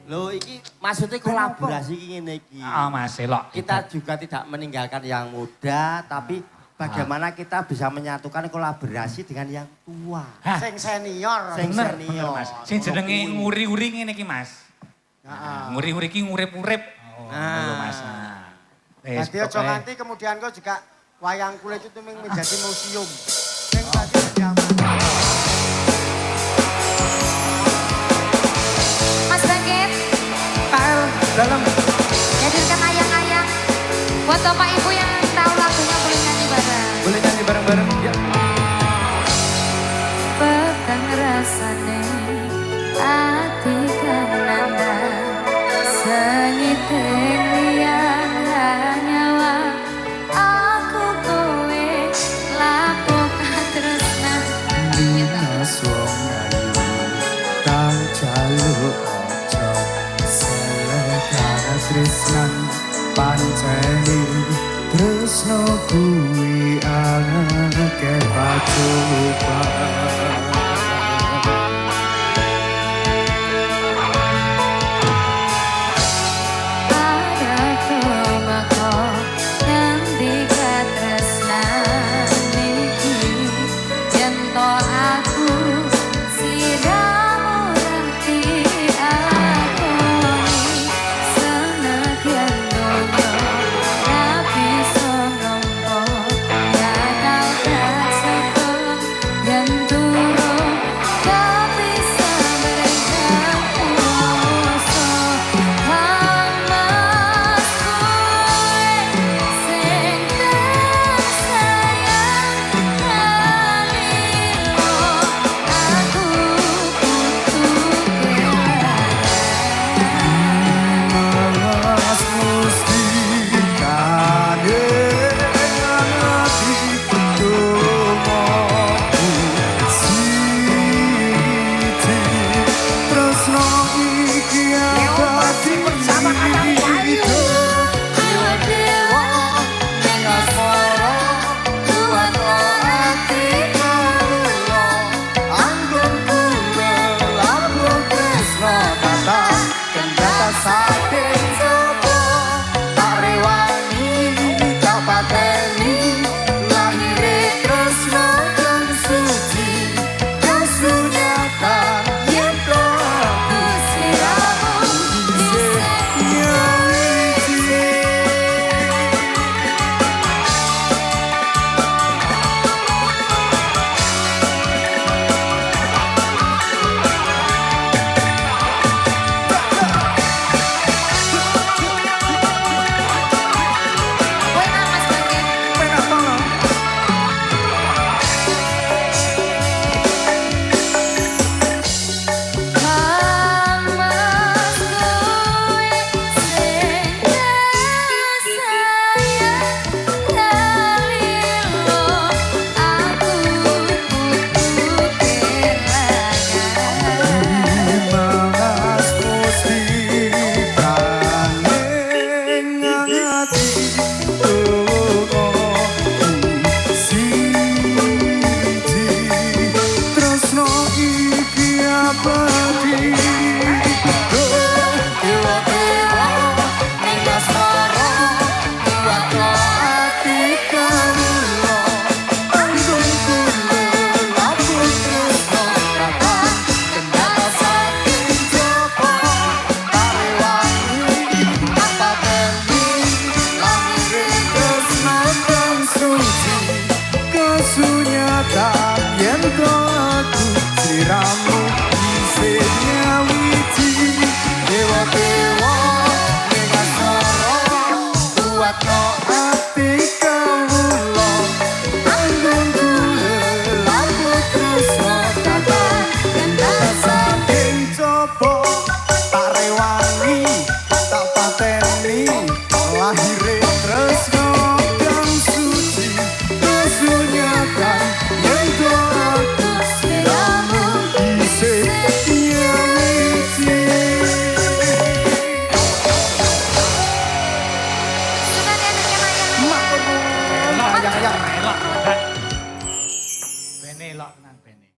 Loh, iki maksudnya kolaborasi ngene iki. Ah, Mas, elok. Kita juga tidak meninggalkan yang muda, tapi bagaimana kita bisa menyatukan kolaborasi dengan yang tua. Sing senior. Sing Bener, senior. Mas. Sing jenenge nguri-uri ngene iki, Mas. Nguri-uri iki ngurip-urip. Oh, Mas. Jadi aja nganti kemudian kok juga wayang kulit itu menjadi museum. Sing tadi diaman. Mas Bangkit, Dalam. hadirkan ayang-ayang. Buat bapak ibu yang tahu lagunya boleh nyanyi bareng. Boleh nyanyi bareng-bareng? Ya. Petang rasane ati kananda senyiting liang nyawa aku kowe lapuk tresna Dinas wong ayu kang jaluk aja selekar tresnan panceni tresno kuwi anake pacoba. Bersama kata